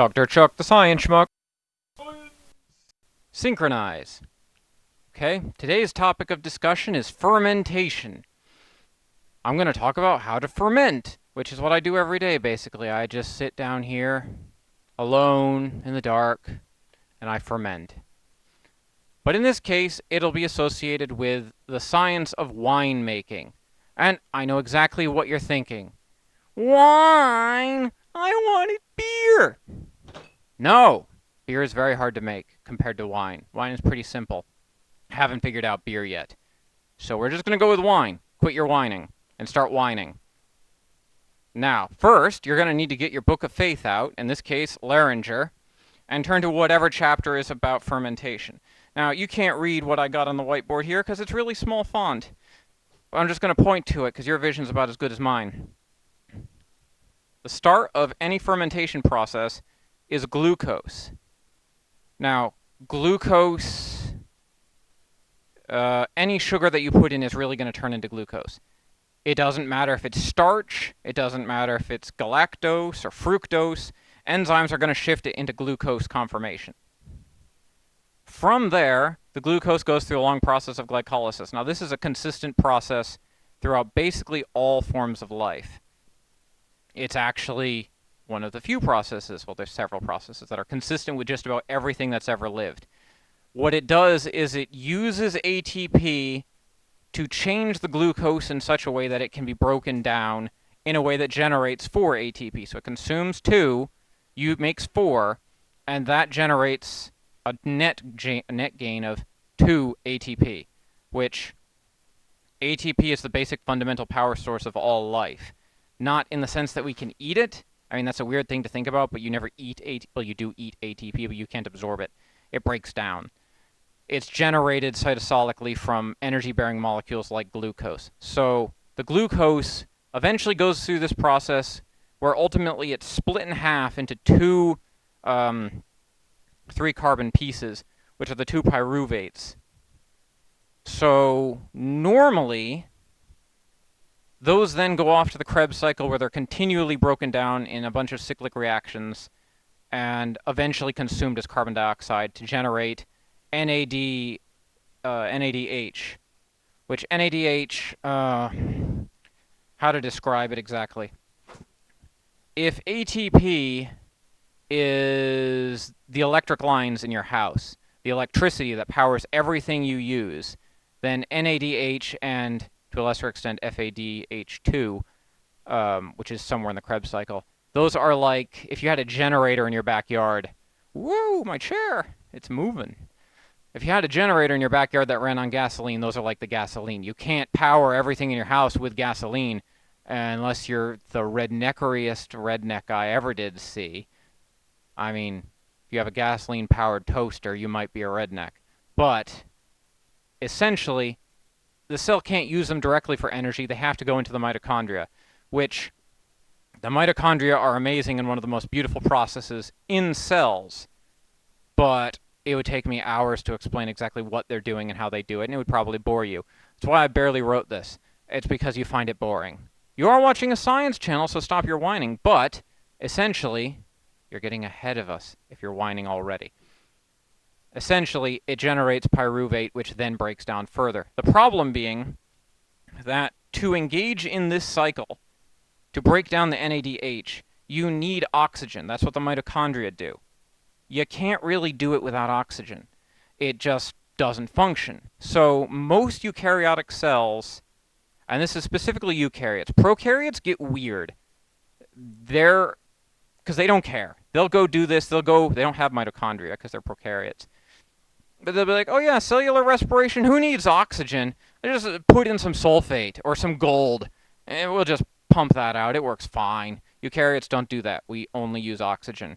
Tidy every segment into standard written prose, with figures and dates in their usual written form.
Dr. Chuck the Science Schmuck. Synchronize. Okay, today's topic of discussion is fermentation. I'm going to talk about how to ferment, which is what I do every day, basically. I just sit down here, alone, in the dark, and I ferment. But in this case, it'll be associated with the science of wine making. And I know exactly what you're thinking. Wine? I wanted beer! No! Beer is very hard to make compared to wine. Wine is pretty simple. Haven't figured out beer yet. So we're just going to go with wine. Quit your whining and start whining. Now, first, you're going to need to get your book of faith out, in this case, Laringer, and turn to whatever chapter is about fermentation. Now, you can't read what I got on the whiteboard here because it's really small font. But I'm just going to point to it because your vision's about as good as mine. The start of any fermentation process is glucose. Now, glucose, any sugar that you put in is really going to turn into glucose. It doesn't matter if it's starch, it doesn't matter if it's galactose or fructose, enzymes are going to shift it into glucose conformation. From there, the glucose goes through a long process of glycolysis. Now, this is a consistent process throughout basically all forms of life. It's actually one of the few processes, well, there's several processes that are consistent with just about everything that's ever lived. What it does is it uses ATP to change the glucose in such a way that it can be broken down in a way that generates 4 ATP. So it consumes 2, makes 4, and that generates a net gain of 2 ATP, which ATP is the basic fundamental power source of all life. Not in the sense that we can eat it. I mean, that's a weird thing to think about, but you never eat ATP. Well, you do eat ATP, but you can't absorb it. It breaks down. It's generated cytosolically from energy-bearing molecules like glucose. So the glucose eventually goes through this process where ultimately it's split in half into 2 3-carbon pieces, which are the 2 pyruvates. So normally, those then go off to the Krebs cycle where they're continually broken down in a bunch of cyclic reactions and eventually consumed as carbon dioxide to generate NADH, which NADH, how to describe it exactly? If ATP is the electric lines in your house, the electricity that powers everything you use, then NADH and, to a lesser extent, FADH2, which is somewhere in the Krebs cycle, those are like if you had a generator in your backyard. Woo, my chair! It's moving. If you had a generator in your backyard that ran on gasoline, those are like the gasoline. You can't power everything in your house with gasoline unless you're the redneckeriest redneck I ever did see. I mean, if you have a gasoline-powered toaster, you might be a redneck. But, essentially, the cell can't use them directly for energy. They have to go into the mitochondria, which the mitochondria are amazing and one of the most beautiful processes in cells. But it would take me hours to explain exactly what they're doing and how they do it, and it would probably bore you. That's why I barely wrote this. It's because you find it boring. You are watching a science channel, so stop your whining, but essentially, you're getting ahead of us if you're whining already. Essentially, it generates pyruvate, which then breaks down further. The problem being that to engage in this cycle, to break down the NADH, you need oxygen. That's what the mitochondria do. You can't really do it without oxygen. It just doesn't function. So most eukaryotic cells, and this is specifically eukaryotes, prokaryotes get weird. Because they don't care. They'll go do this, they don't have mitochondria because they're prokaryotes. But they'll be like, oh yeah, cellular respiration, who needs oxygen? They just put in some sulfate or some gold, and we'll just pump that out. It works fine. Eukaryotes don't do that. We only use oxygen.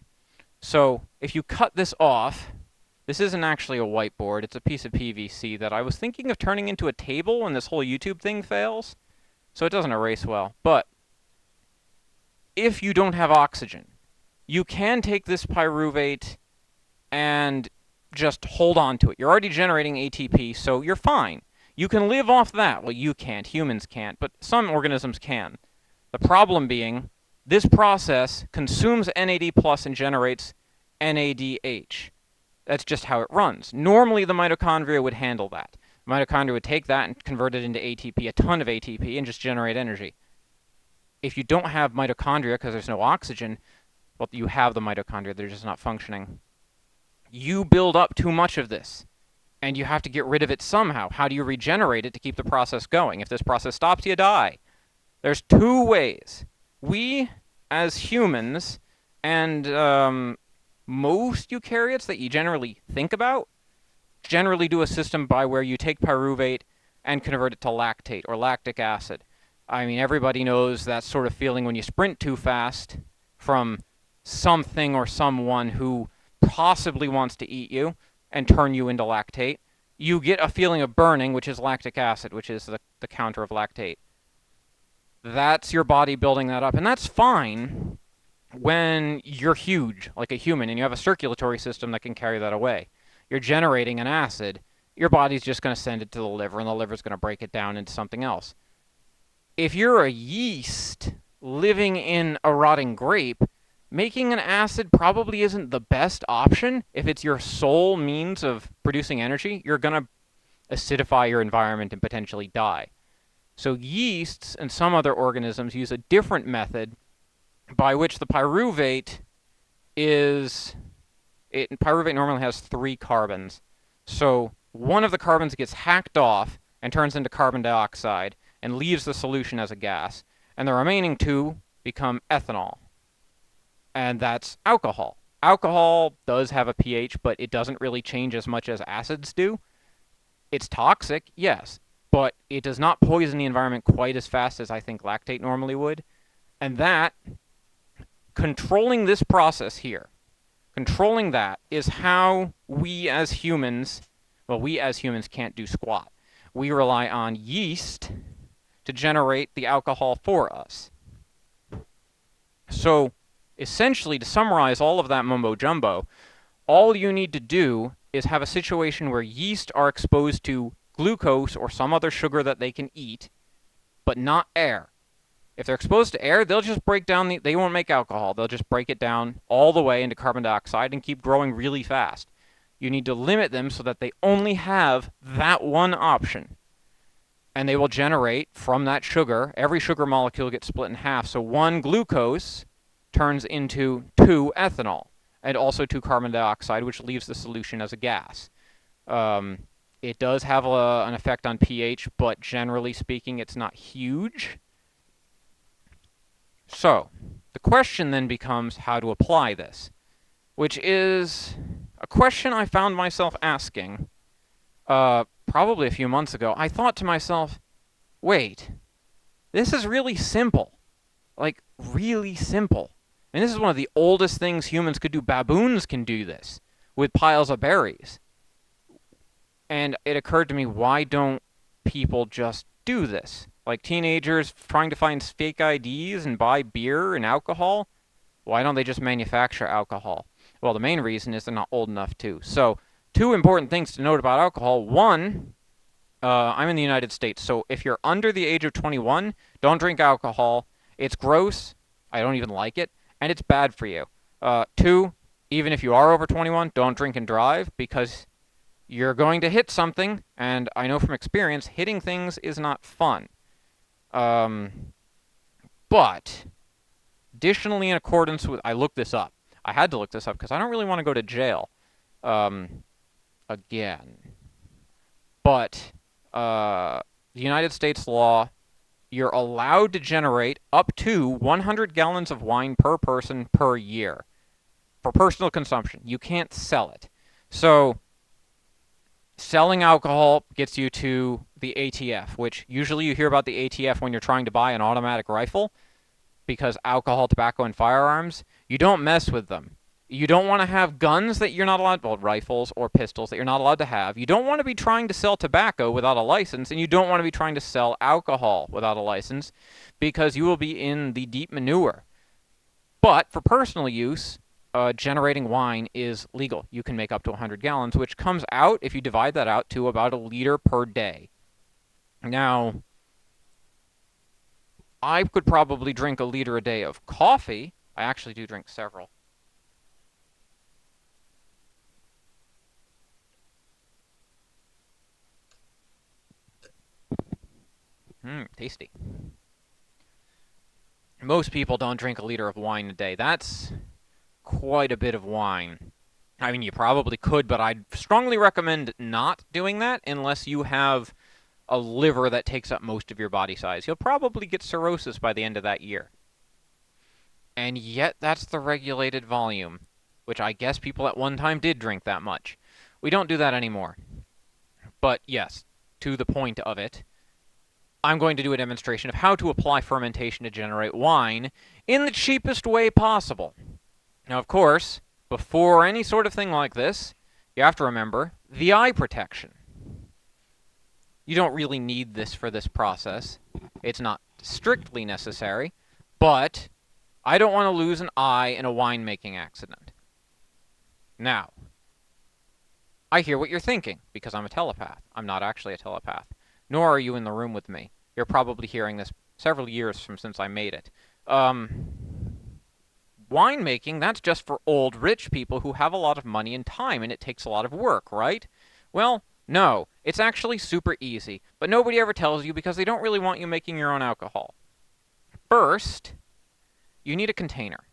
So if you cut this off, this isn't actually a whiteboard. It's a piece of PVC that I was thinking of turning into a table when this whole YouTube thing fails. So it doesn't erase well. But if you don't have oxygen, you can take this pyruvate and just hold on to it. You're already generating ATP, so you're fine. You can live off that. Well, you can't. Humans can't, but some organisms can. The problem being This process consumes NAD plus and generates NADH. That's just how it runs. Normally, the mitochondria would handle that. The mitochondria would take that and convert it into ATP, a ton of ATP, and just generate energy. If you don't have mitochondria because there's no oxygen, well, you have the mitochondria, they're just not functioning. You build up too much of this, and you have to get rid of it somehow. How do you regenerate it to keep the process going? If this process stops, you die. There's two ways. We, as humans, and most eukaryotes that you generally think about, generally do a system by where you take pyruvate and convert it to lactate or lactic acid. I mean, everybody knows that sort of feeling when you sprint too fast from something or someone who possibly wants to eat you and turn you into lactate. You get a feeling of burning, which is lactic acid, which is the counter of lactate. That's your body building that up, and that's fine when you're huge, like a human, and you have a circulatory system that can carry that away. You're generating an acid, your body's just going to send it to the liver, and the liver's going to break it down into something else. If you're a yeast living in a rotting grape, making an acid probably isn't the best option. If it's your sole means of producing energy, you're going to acidify your environment and potentially die. So yeasts and some other organisms use a different method by which the pyruvate pyruvate normally has 3 carbons. So one of the carbons gets hacked off and turns into carbon dioxide and leaves the solution as a gas, and the remaining 2 become ethanol. And that's alcohol. Alcohol does have a pH, but it doesn't really change as much as acids do. It's toxic, yes, but it does not poison the environment quite as fast as I think lactate normally would. And that, controlling this process here, controlling that is how we as humans can't do squat. We rely on yeast to generate the alcohol for us. So, essentially, to summarize all of that mumbo-jumbo, all you need to do is have a situation where yeast are exposed to glucose or some other sugar that they can eat, but not air. If they're exposed to air, they'll just break down they won't make alcohol. They'll just break it down all the way into carbon dioxide and keep growing really fast. You need to limit them so that they only have that one option. And they will generate from that sugar. Every sugar molecule gets split in half. So 1 glucose turns into 2 ethanol and also 2 carbon dioxide, which leaves the solution as a gas. It does have an effect on pH, but generally speaking, it's not huge. So, the question then becomes how to apply this, which is a question I found myself asking probably a few months ago. I thought to myself, wait, this is really simple. Like, really simple. And this is one of the oldest things humans could do. Baboons can do this with piles of berries. And it occurred to me, why don't people just do this? Like teenagers trying to find fake IDs and buy beer and alcohol? Why don't they just manufacture alcohol? Well, the main reason is they're not old enough to. So, 2 important things to note about alcohol. One, I'm in the United States, so if you're under the age of 21, don't drink alcohol. It's gross. I don't even like it. And it's bad for you. 2, even if you are over 21, don't drink and drive because you're going to hit something, and I know from experience, hitting things is not fun. But, additionally, in accordance with, I looked this up. I had to look this up because I don't really want to go to jail again. But, the United States law, you're allowed to generate up to 100 gallons of wine per person per year for personal consumption. You can't sell it. So, selling alcohol gets you to the ATF, which usually you hear about the ATF when you're trying to buy an automatic rifle, because alcohol, tobacco, and firearms, you don't mess with them. You don't want to have guns that you're not allowed, well, rifles or pistols that you're not allowed to have. You don't want to be trying to sell tobacco without a license, and you don't want to be trying to sell alcohol without a license, because you will be in the deep manure. But for personal use, generating wine is legal. You can make up to 100 gallons, which comes out, if you divide that out, to about 1 liter per day. Now, I could probably drink a liter a day of coffee. I actually do drink several. Tasty. Most people don't drink a liter of wine a day. That's quite a bit of wine. I mean, you probably could, but I'd strongly recommend not doing that unless you have a liver that takes up most of your body size. You'll probably get cirrhosis by the end of that year. And yet, that's the regulated volume, which I guess people at one time did drink that much. We don't do that anymore. But yes, to the point of it, I'm going to do a demonstration of how to apply fermentation to generate wine in the cheapest way possible. Now, of course, before any sort of thing like this, you have to remember the eye protection. You don't really need this for this process. It's not strictly necessary, but I don't want to lose an eye in a winemaking accident. Now, I hear what you're thinking, because I'm a telepath. I'm not actually a telepath. Nor are you in the room with me. You're probably hearing this several years from since I made it. Winemaking, that's just for old rich people who have a lot of money and time, and it takes a lot of work, right? Well, no. It's actually super easy, but nobody ever tells you because they don't really want you making your own alcohol. First, you need a container.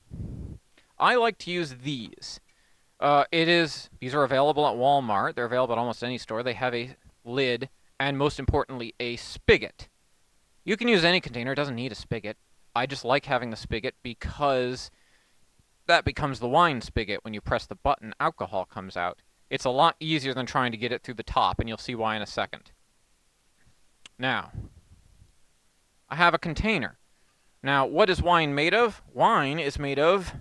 I like to use these. These are available at Walmart. They're available at almost any store. They have a lid, and most importantly, a spigot. You can use any container. It doesn't need a spigot. I just like having the spigot because that becomes the wine spigot. When you press the button, alcohol comes out. It's a lot easier than trying to get it through the top, and you'll see why in a second. Now, I have a container. Now, what is wine made of? Wine is made of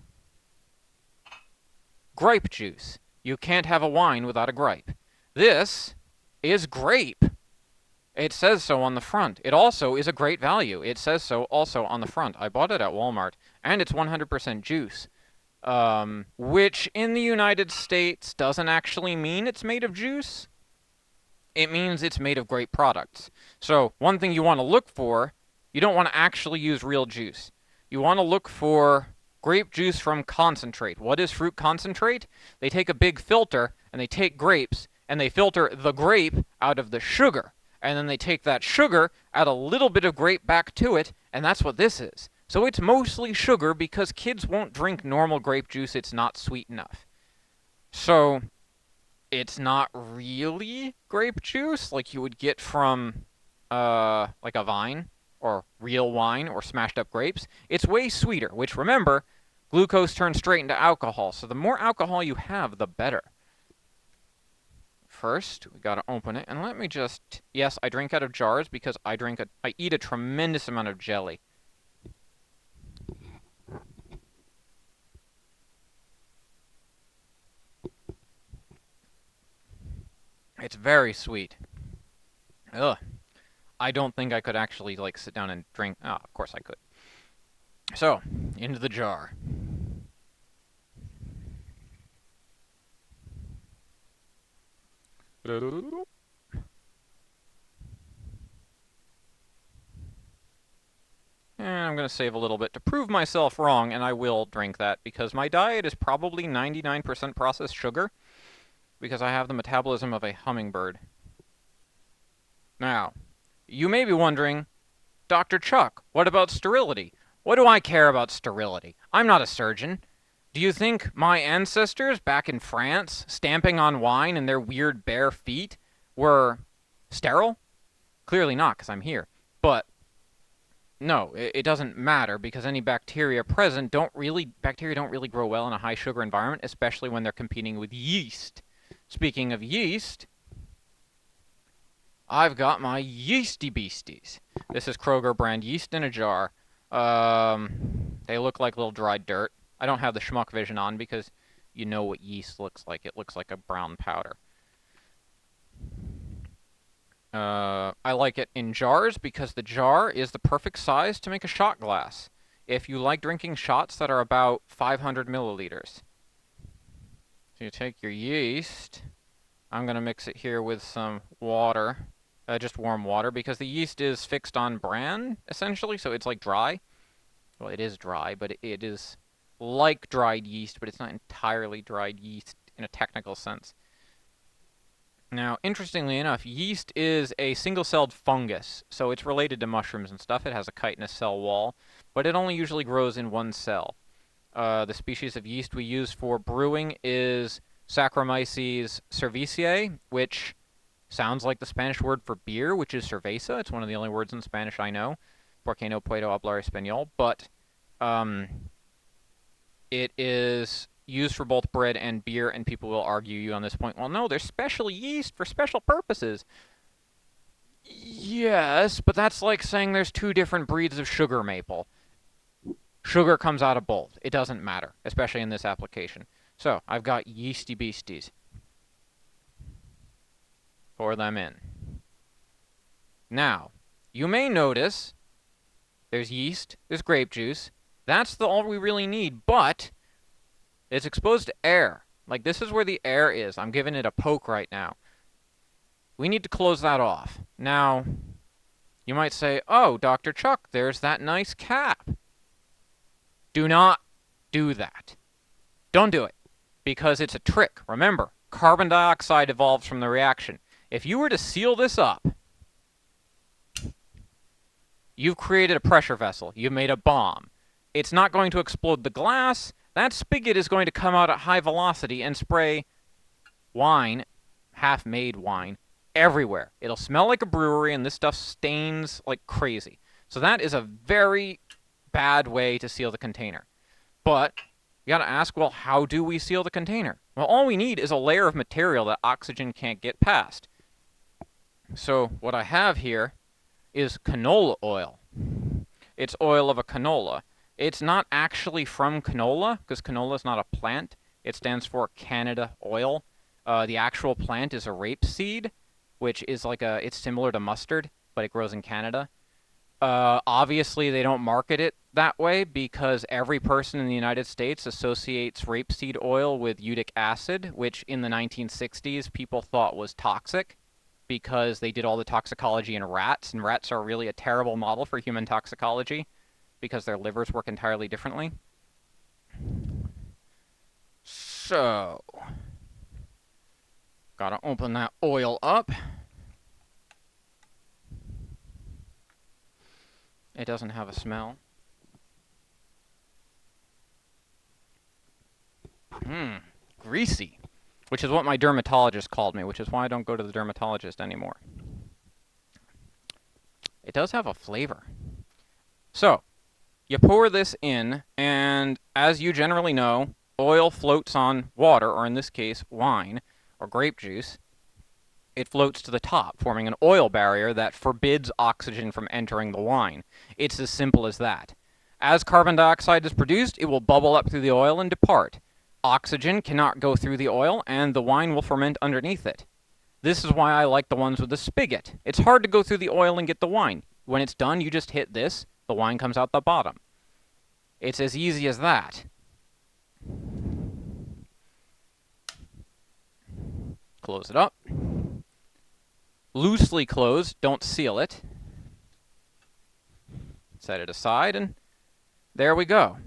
grape juice. You can't have a wine without a grape. This is grape. It says so on the front. It also is a great value. It says so also on the front. I bought it at Walmart, and it's 100% juice. Which in the United States doesn't actually mean it's made of juice. It means it's made of grape products. So one thing you want to look for, you don't want to actually use real juice. You want to look for grape juice from concentrate. What is fruit concentrate? They take a big filter, and they take grapes, and they filter the grape out of the sugar. And then they take that sugar, add a little bit of grape back to it, and that's what this is. So it's mostly sugar because kids won't drink normal grape juice. It's not sweet enough. So it's not really grape juice like you would get from like a vine or real wine or smashed up grapes. It's way sweeter, which remember, glucose turns straight into alcohol. So the more alcohol you have, the better. First, we gotta open it, and let me just... Yes, I drink out of jars because I eat a tremendous amount of jelly. It's very sweet. Ugh. I don't think I could actually, like, sit down and drink... Oh, of course I could. So, into the jar. And I'm going to save a little bit to prove myself wrong, and I will drink that, because my diet is probably 99% processed sugar, because I have the metabolism of a hummingbird. Now, you may be wondering, Dr. Chuck, what about sterility? What do I care about sterility? I'm not a surgeon. Do you think my ancestors back in France, stamping on wine in their weird bare feet, were sterile? Clearly not, because I'm here. But no, it doesn't matter, because any bacteria present bacteria don't really grow well in a high sugar environment, especially when they're competing with yeast. Speaking of yeast, I've got my yeasty beasties. This is Kroger brand yeast in a jar. They look like little dried dirt. I don't have the schmuck vision on because you know what yeast looks like. It looks like a brown powder. I like it in jars because the jar is the perfect size to make a shot glass. If you like drinking shots that are about 500 milliliters. So you take your yeast. I'm going to mix it here with some water. just warm water, because the yeast is fixed on bran, essentially, so it's like dry. Well, it is dry, but it is like dried yeast, but it's not entirely dried yeast in a technical sense. Now, interestingly enough, yeast is a single-celled fungus, so it's related to mushrooms and stuff. It has a chitinous cell wall, but it only usually grows in one cell. The species of yeast we use for brewing is Saccharomyces cerevisiae, which sounds like the Spanish word for beer, which is cerveza. It's one of the only words in Spanish I know. Porque no puedo hablar español. But it is used for both bread and beer, and people will argue you on this point. Well, no, there's special yeast for special purposes. Yes, but that's like saying there's two different breeds of sugar maple. Sugar comes out of both. It doesn't matter, especially in this application. So, I've got yeasty beasties. Pour them in. Now, you may notice there's yeast, there's grape juice. That's all we really need, but it's exposed to air. Like, this is where the air is. I'm giving it a poke right now. We need to close that off. Now, you might say, oh, Dr. Chuck, there's that nice cap. Do not do that. Don't do it, because it's a trick. Remember, carbon dioxide evolves from the reaction. If you were to seal this up, you've created a pressure vessel. You've made a bomb. It's not going to explode the glass. That spigot is going to come out at high velocity and spray wine, half-made wine, everywhere. It'll smell like a brewery, and this stuff stains like crazy. So that is a very bad way to seal the container. But you gotta ask, well, how do we seal the container? Well, all we need is a layer of material that oxygen can't get past. So what I have here is canola oil. It's oil of a canola. It's not actually from canola, because canola is not a plant. It stands for Canada oil. The actual plant is a rapeseed, which is like it's similar to mustard, but it grows in Canada. Obviously, they don't market it that way because every person in the United States associates rapeseed oil with uric acid, which in the 1960s people thought was toxic because they did all the toxicology in rats, and rats are really a terrible model for human toxicology because their livers work entirely differently. So, gotta open that oil up. It doesn't have a smell. Greasy. Which is what my dermatologist called me, which is why I don't go to the dermatologist anymore. It does have a flavor. So, you pour this in, and as you generally know, oil floats on water, or in this case, wine, or grape juice. It floats to the top, forming an oil barrier that forbids oxygen from entering the wine. It's as simple as that. As carbon dioxide is produced, it will bubble up through the oil and depart. Oxygen cannot go through the oil, and the wine will ferment underneath it. This is why I like the ones with the spigot. It's hard to go through the oil and get the wine. When it's done, you just hit this, the wine comes out the bottom. It's as easy as that. Close it up. Loosely closed, don't seal it. Set it aside, and there we go.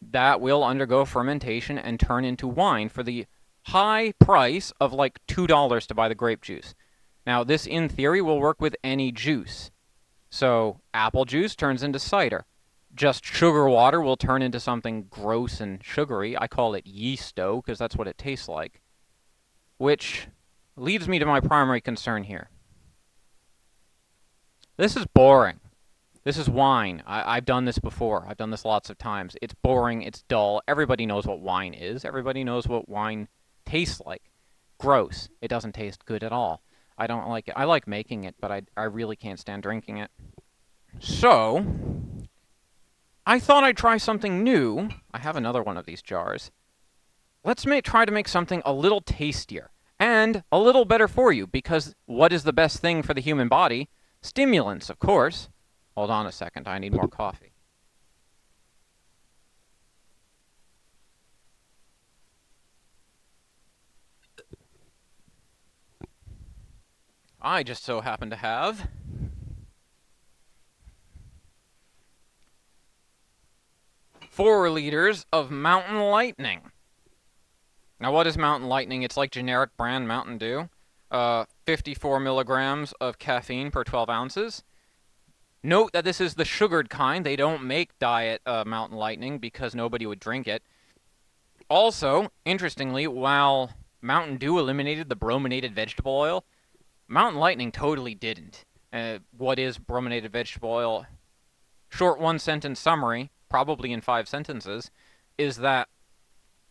That will undergo fermentation and turn into wine for the high price of like $2 to buy the grape juice. Now, this in theory will work with any juice. So, apple juice turns into cider. Just sugar water will turn into something gross and sugary. I call it yeasto because that's what it tastes like. Which leads me to my primary concern here. This is boring. This is wine. I've done this before. I've done this lots of times. It's boring. It's dull. Everybody knows what wine is. Everybody knows what wine tastes like. Gross. It doesn't taste good at all. I don't like it. I like making it, but I really can't stand drinking it. So, I thought I'd try something new. I have another one of these jars. Let's try to make something a little tastier and a little better for you, because what is the best thing for the human body? Stimulants, of course. Hold on a second, I need more coffee. I just so happen to have 4 liters of Mountain Lightning. Now, what is Mountain Lightning? It's like generic brand Mountain Dew. 54 milligrams of caffeine per 12 ounces. Note that this is the sugared kind. They don't make Diet Mountain Lightning because nobody would drink it. Also, interestingly, while Mountain Dew eliminated the brominated vegetable oil, Mountain Lightning totally didn't. What is brominated vegetable oil? Short one-sentence summary, probably in 5 sentences, is that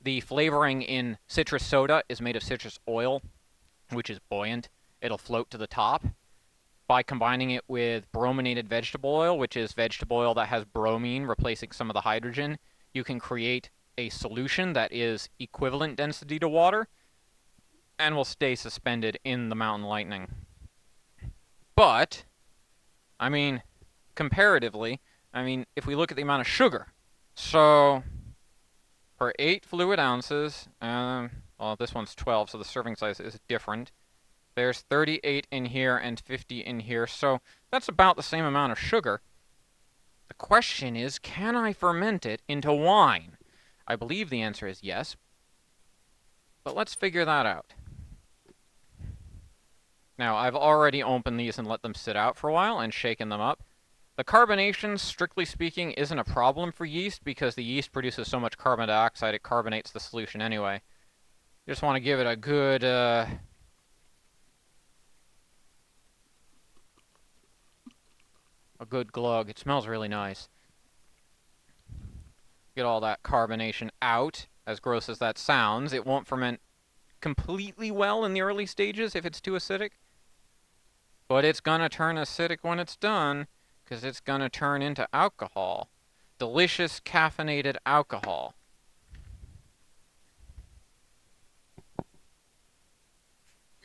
the flavoring in citrus soda is made of citrus oil, which is buoyant. It'll float to the top. By combining it with brominated vegetable oil, which is vegetable oil that has bromine replacing some of the hydrogen, you can create a solution that is equivalent density to water and will stay suspended in the Mountain Lightning. But, I mean, comparatively, if we look at the amount of sugar, so for 8 fluid ounces, well, this one's 12, so the serving size is different. There's 38 in here and 50 in here, so that's about the same amount of sugar. The question is, can I ferment it into wine? I believe the answer is yes, but let's figure that out. Now, I've already opened these and let them sit out for a while and shaken them up. The carbonation, strictly speaking, isn't a problem for yeast because the yeast produces so much carbon dioxide it carbonates the solution anyway. You just want to give it a good, glug. It smells really nice. Get all that carbonation out. As gross as that sounds, it won't ferment completely well in the early stages if it's too acidic. But it's gonna turn acidic when it's done, because it's gonna turn into alcohol. Delicious caffeinated alcohol.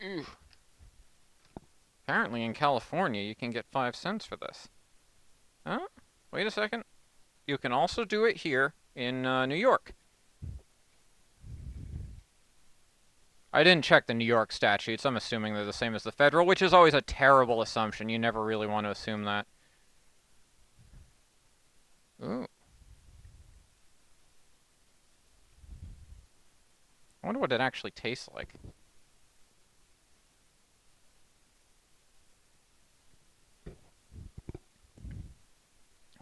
Ew. Apparently in California you can get 5 cents for this. Huh? Wait a second. You can also do it here in New York. I didn't check the New York statutes. I'm assuming they're the same as the federal, which is always a terrible assumption. You never really want to assume that. Ooh. I wonder what it actually tastes like.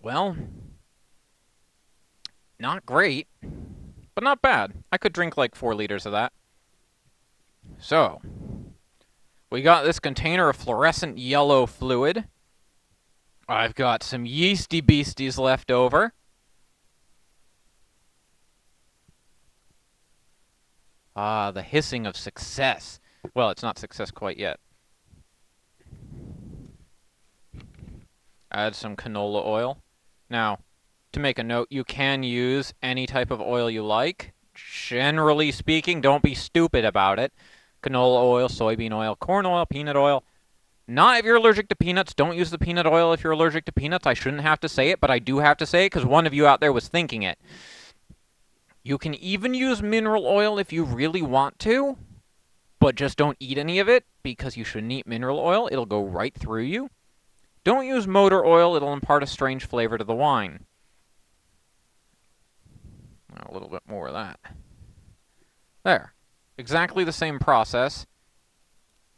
Well, not great, but not bad. I could drink like 4 liters of that. So, we got this container of fluorescent yellow fluid. I've got some yeasty beasties left over. Ah, the hissing of success. Well, it's not success quite yet. Add some canola oil. Now, to make a note, you can use any type of oil you like. Generally speaking, don't be stupid about it. Canola oil, soybean oil, corn oil, peanut oil. Not if you're allergic to peanuts. Don't use the peanut oil if you're allergic to peanuts. I shouldn't have to say it, but I do have to say it because one of you out there was thinking it. You can even use mineral oil if you really want to, but just don't eat any of it because you shouldn't eat mineral oil. It'll go right through you. Don't use motor oil. It'll impart a strange flavor to the wine. A little bit more of that. There. Exactly the same process.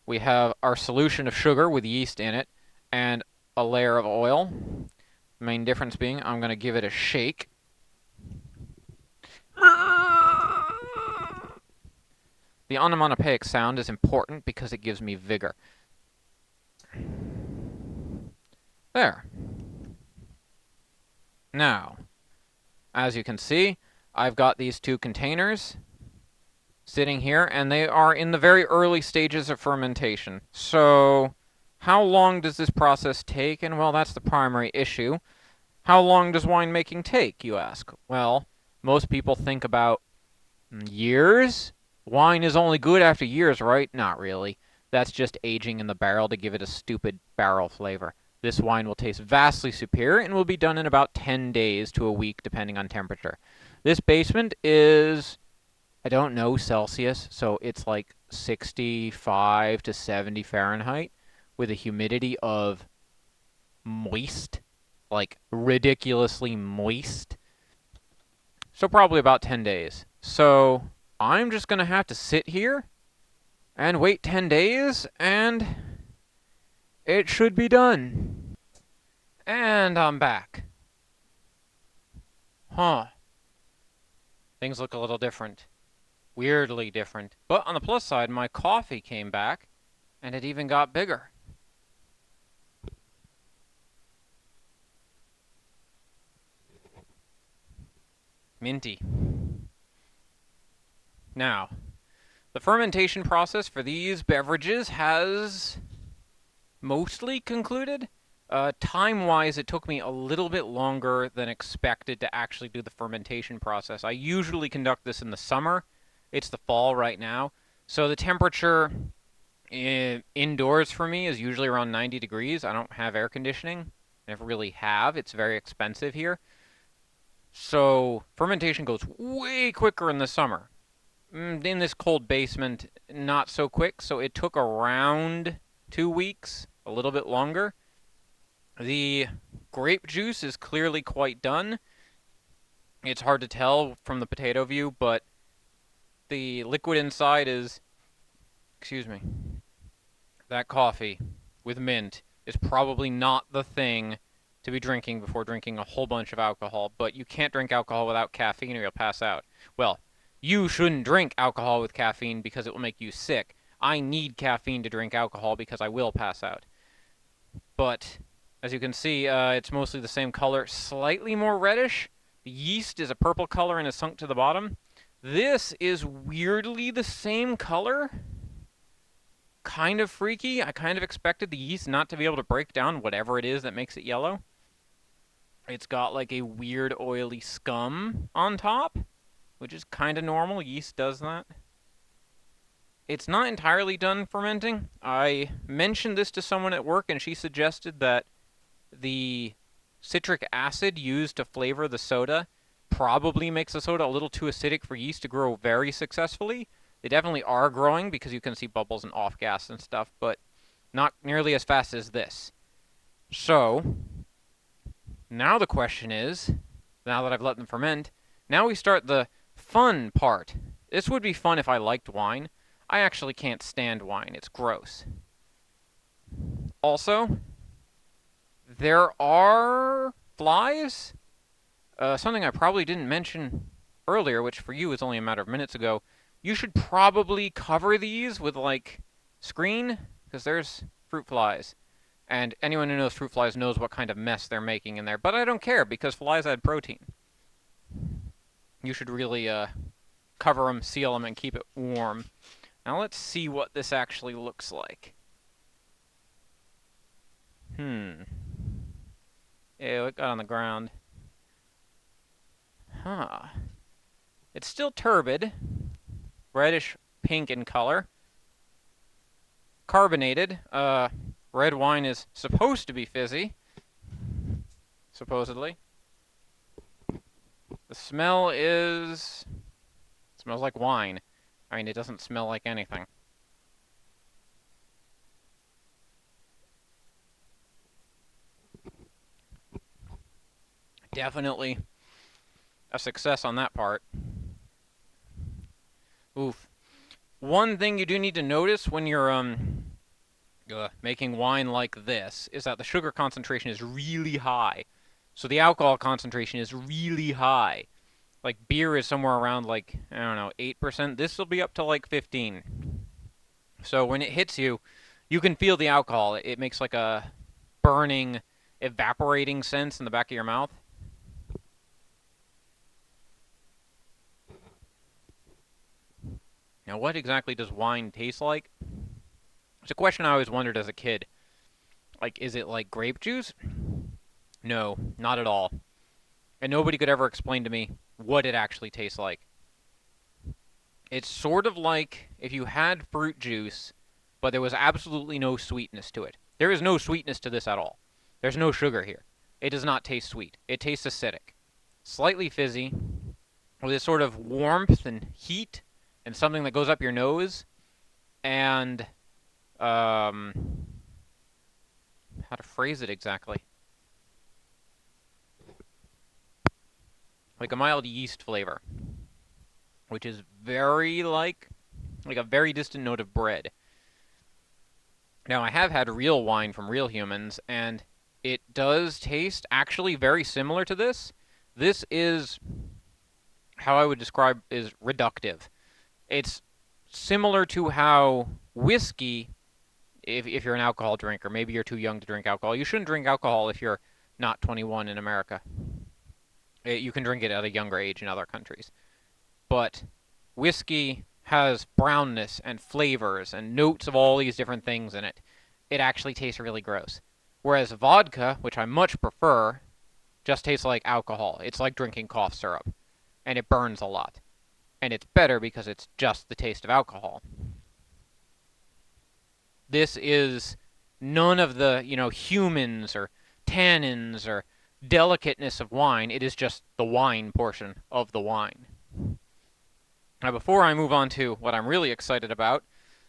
We have our solution of sugar with yeast in it and a layer of oil. The main difference being I'm going to give it a shake. The onomatopoeic sound is important because it gives me vigor. There. Now, as you can see, I've got these 2 containers sitting here, and they are in the very early stages of fermentation. So, how long does this process take? And, well, that's the primary issue. How long does winemaking take, you ask? Well, most people think about years. Wine is only good after years, right? Not really. That's just aging in the barrel to give it a stupid barrel flavor. This wine will taste vastly superior and will be done in about 10 days to a week, depending on temperature. This basement is, I don't know, Celsius, so it's like 65 to 70 Fahrenheit, with a humidity of moist, like ridiculously moist. So probably about 10 days. So I'm just going to have to sit here and wait 10 days, and it should be done. And I'm back. Huh. Things look a little different. Weirdly different. But on the plus side, my coffee came back, and it even got bigger. Minty. Now, the fermentation process for these beverages has mostly concluded. Time-wise, it took me a little bit longer than expected to actually do the fermentation process. I usually conduct this in the summer. It's the fall right now. So the temperature indoors for me is usually around 90 degrees. I don't have air conditioning. I never really have. It's very expensive here. So fermentation goes way quicker in the summer. In this cold basement, not so quick. So it took around 2 weeks, a little bit longer. The grape juice is clearly quite done. It's hard to tell from the potato view, but the liquid inside is, excuse me, that coffee with mint is probably not the thing to be drinking before drinking a whole bunch of alcohol, but you can't drink alcohol without caffeine or you'll pass out. Well, you shouldn't drink alcohol with caffeine because it will make you sick. I need caffeine to drink alcohol because I will pass out. But as you can see, it's mostly the same color, slightly more reddish. The yeast is a purple color and is sunk to the bottom. This is weirdly the same color. Kind of freaky. I kind of expected the yeast not to be able to break down whatever it is that makes it yellow. It's got like a weird oily scum on top, which is kind of normal. Yeast does that. It's not entirely done fermenting. I mentioned this to someone at work and she suggested that the citric acid used to flavor the soda probably makes the soda a little too acidic for yeast to grow very successfully. They definitely are growing because you can see bubbles and off gas and stuff, but not nearly as fast as this. So, now the question is, now that I've let them ferment, now we start the fun part. This would be fun if I liked wine. I actually can't stand wine. It's gross. Also, there are flies. Something I probably didn't mention earlier, which for you is only a matter of minutes ago. You should probably cover these with, like, screen, because there's fruit flies. And anyone who knows fruit flies knows what kind of mess they're making in there. But I don't care, because flies add protein. You should really cover them, seal them, and keep it warm. Now let's see what this actually looks like. Ew, it got on the ground. Huh. It's still turbid. Reddish pink in color. Carbonated. Red wine is supposed to be fizzy. Supposedly. The smell is... smells like wine. I mean, it doesn't smell like anything. Definitely a success on that part. Oof. One thing you do need to notice when you're making wine like this is that the sugar concentration is really high. So the alcohol concentration is really high. Like beer is somewhere around like, I don't know, 8%. This will be up to like 15. So when it hits you, you can feel the alcohol. It makes like a burning, evaporating sense in the back of your mouth. Now, what exactly does wine taste like? It's a question I always wondered as a kid. Like, is it like grape juice? No, not at all. And nobody could ever explain to me what it actually tastes like. It's sort of like if you had fruit juice, but there was absolutely no sweetness to it. There is no sweetness to this at all. There's no sugar here. It does not taste sweet. It tastes acidic. Slightly fizzy, with this sort of warmth and heat, and something that goes up your nose, and how to phrase it exactly. Like a mild yeast flavor, which is very like a very distant note of bread. Now, I have had real wine from real humans, and it does taste actually very similar to this. This is how I would describe is reductive. It's similar to how whiskey, if you're an alcohol drinker, maybe you're too young to drink alcohol. You shouldn't drink alcohol if you're not 21 in America. You can drink it at a younger age in other countries. But whiskey has brownness and flavors and notes of all these different things in it. It actually tastes really gross. Whereas vodka, which I much prefer, just tastes like alcohol. It's like drinking cough syrup, and it burns a lot. And it's better because it's just the taste of alcohol. This is none of the, humans or tannins or delicateness of wine. It is just the wine portion of the wine. Now, before I move on to what I'm really excited about,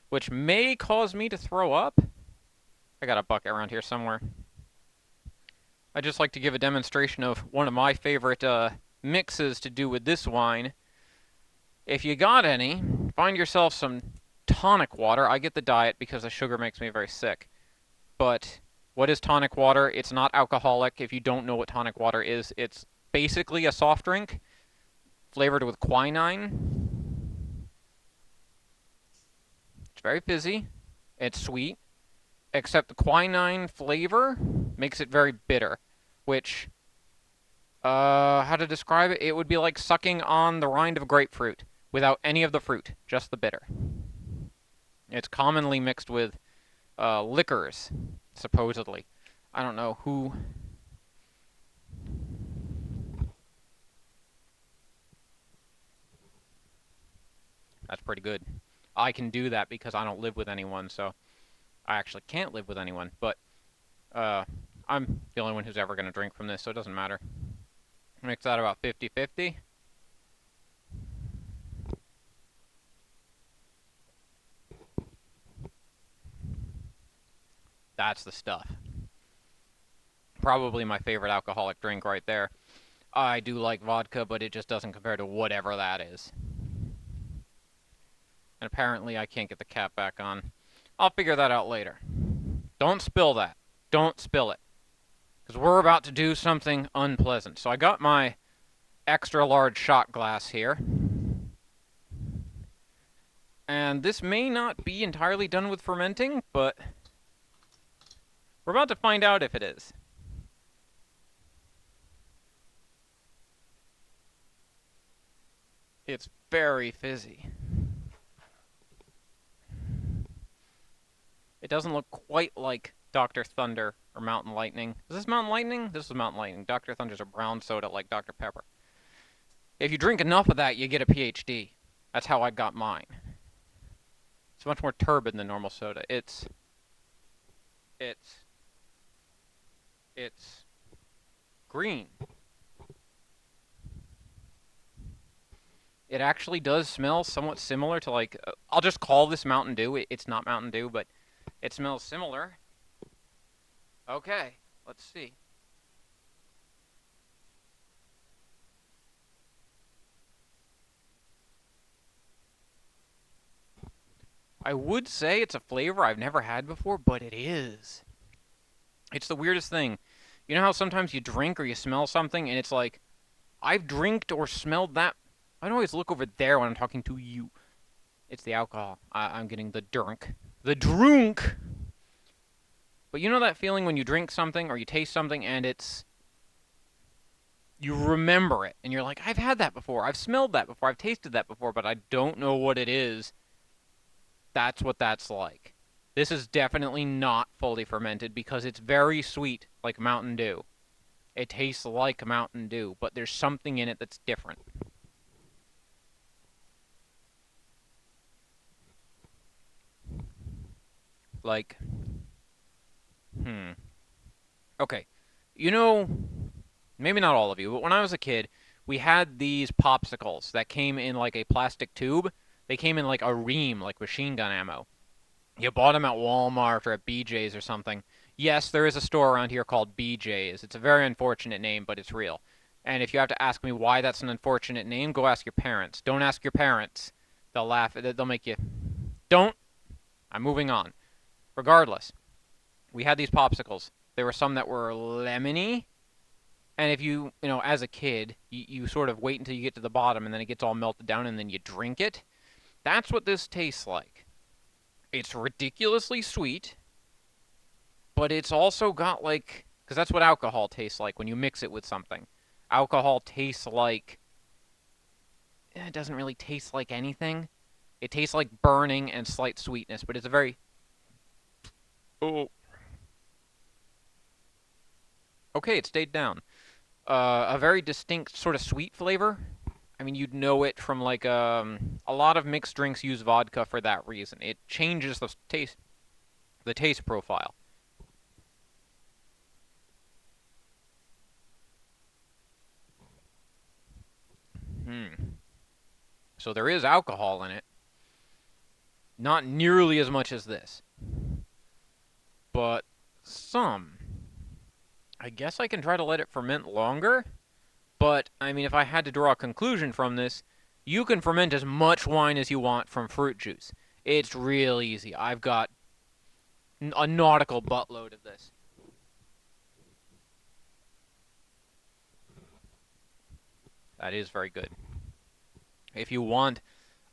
which may cause me to throw up, I got a bucket around here somewhere. I'd just like to give a demonstration of one of my favorite mixes to do with this wine. If you got any, find yourself some tonic water. I get the diet because the sugar makes me very sick. But what is tonic water? It's not alcoholic. If you don't know what tonic water is, it's basically a soft drink flavored with quinine. It's very fizzy. It's sweet. Except the quinine flavor makes it very bitter, which, how to describe it? It would be like sucking on the rind of grapefruit without any of the fruit, just the bitter. It's commonly mixed with liquors, supposedly. I don't know who. That's pretty good. I can do that because I don't live with anyone, so I actually can't live with anyone, but I'm the only one who's ever going to drink from this, so it doesn't matter. Mix that about 50-50. That's the stuff. Probably my favorite alcoholic drink right there. I do like vodka, but it just doesn't compare to whatever that is. And apparently I can't get the cap back on. I'll figure that out later. Don't spill that. Don't spill it. Because we're about to do something unpleasant. So I got my extra large shot glass here. And this may not be entirely done with fermenting, but we're about to find out if it is. It's very fizzy. It doesn't look quite like Dr. Thunder or Mountain Lightning. Is this Mountain Lightning? This is Mountain Lightning. Dr. Thunder's a brown soda like Dr. Pepper. If you drink enough of that, you get a PhD. That's how I got mine. It's much more turbid than normal soda. It's green. It actually does smell somewhat similar to like, I'll just call this Mountain Dew. It's not Mountain Dew, but it smells similar. Okay, let's see. I would say it's a flavor I've never had before, but it is. It's the weirdest thing. You know how sometimes you drink or you smell something and it's like, I've drinked or smelled that. I don't always look over there when I'm talking to you. It's the alcohol. I'm getting the drunk. The drunk! But you know that feeling when you drink something or you taste something and it's... You remember it and you're like, I've had that before. I've smelled that before. I've tasted that before, but I don't know what it is. That's what that's like. This is definitely not fully fermented because it's very sweet, like Mountain Dew. It tastes like Mountain Dew, but there's something in it that's different. Like, okay. You know, maybe not all of you, but when I was a kid, we had these popsicles that came in like a plastic tube. They came in like a ream, like machine gun ammo. You bought them at Walmart or at BJ's or something. Yes, there is a store around here called BJ's. It's a very unfortunate name, but it's real. And if you have to ask me why that's an unfortunate name, go ask your parents. Don't ask your parents. They'll laugh. They'll make you. Don't. I'm moving on. Regardless, we had these popsicles. There were some that were lemony, and if as a kid, you sort of wait until you get to the bottom, and then it gets all melted down, and then you drink it. That's what this tastes like. It's ridiculously sweet, but it's also got like, because that's what alcohol tastes like when you mix it with something. Alcohol tastes like, it doesn't really taste like anything. It tastes like burning and slight sweetness, but it's a very, oh, okay, it stayed down. A very distinct sort of sweet flavor. I mean, you'd know it from like a lot of mixed drinks use vodka for that reason. It changes the taste profile. Hmm. So there is alcohol in it. Not nearly as much as this, but some. I guess I can try to let it ferment longer, but I mean, if I had to draw a conclusion from this, you can ferment as much wine as you want from fruit juice. It's real easy. I've got a nautical buttload of this. That is very good. If you want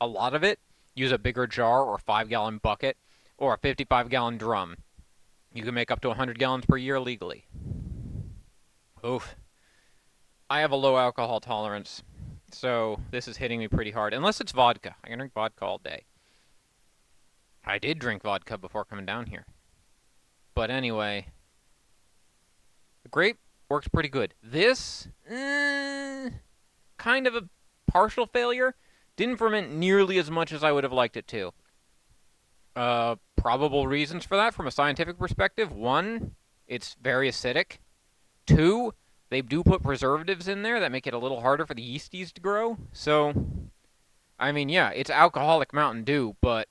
a lot of it, use a bigger jar or 5-gallon bucket or a 55-gallon drum. You can make up to 100 gallons per year legally. Oof. I have a low alcohol tolerance, so this is hitting me pretty hard. Unless it's vodka. I can drink vodka all day. I did drink vodka before coming down here. But anyway, the grape works pretty good. This, kind of a partial failure. Didn't ferment nearly as much as I would have liked it to. Probable reasons for that from a scientific perspective. One, it's very acidic. Two, they do put preservatives in there that make it a little harder for the yeasties to grow. So, I mean, yeah, it's alcoholic Mountain Dew, but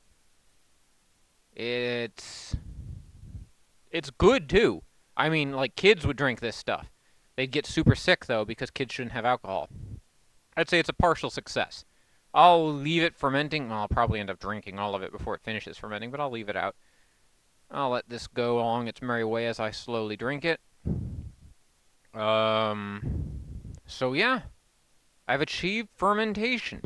it's good too. I mean, like kids would drink this stuff. They'd get super sick though because kids shouldn't have alcohol. I'd say it's a partial success. I'll leave it fermenting. Well, I'll probably end up drinking all of it before it finishes fermenting, but I'll leave it out. I'll let this go along its merry way as I slowly drink it. So yeah, I've achieved fermentation.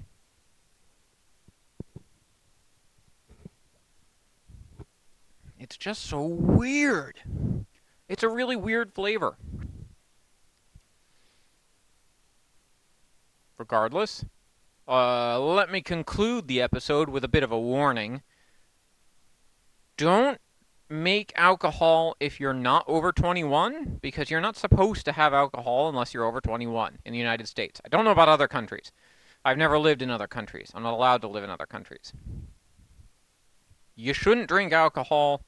It's just so weird. It's a really weird flavor. Regardless, let me conclude the episode with a bit of a warning. Don't make alcohol if you're not over 21, because you're not supposed to have alcohol unless you're over 21 in the United States. I don't know about other countries. I've never lived in other countries. I'm not allowed to live in other countries. You shouldn't drink alcohol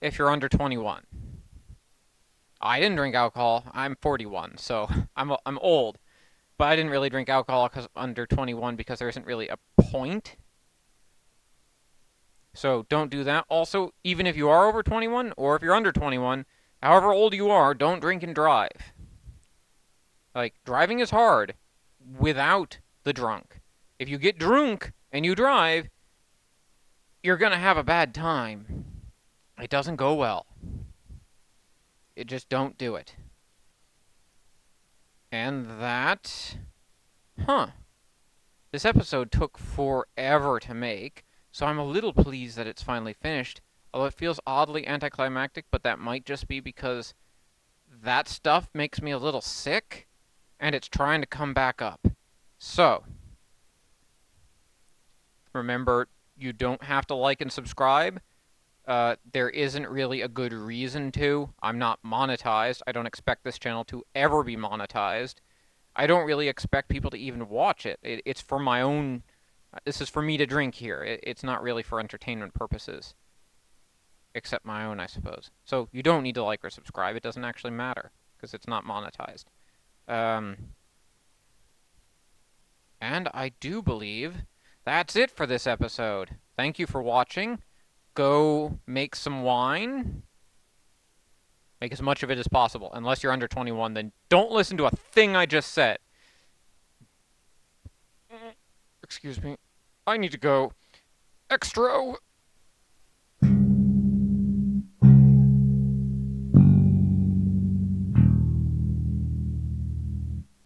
if you're under 21. I didn't drink alcohol. I'm 41, so I'm old. But I didn't really drink alcohol because under 21 because there isn't really a point. So don't do that. Also, even if you are over 21 or if you're under 21, however old you are, don't drink and drive. Like, driving is hard without the drunk. If you get drunk and you drive, you're going to have a bad time. It doesn't go well. It just don't do it. And that... Huh. This episode took forever to make, so I'm a little pleased that it's finally finished. Although it feels oddly anticlimactic, but that might just be because that stuff makes me a little sick, and it's trying to come back up. So, remember, you don't have to like and subscribe. There isn't really a good reason to. I'm not monetized. I don't expect this channel to ever be monetized. I don't really expect people to even watch it. It's for my own... This is for me to drink here. It's not really for entertainment purposes. Except my own, I suppose. So you don't need to like or subscribe. It doesn't actually matter, because it's not monetized. And I do believe that's it for this episode. Thank you for watching. Go make some wine. Make as much of it as possible. Unless you're under 21, then don't listen to a thing I just said. Excuse me. I need to go. Extra.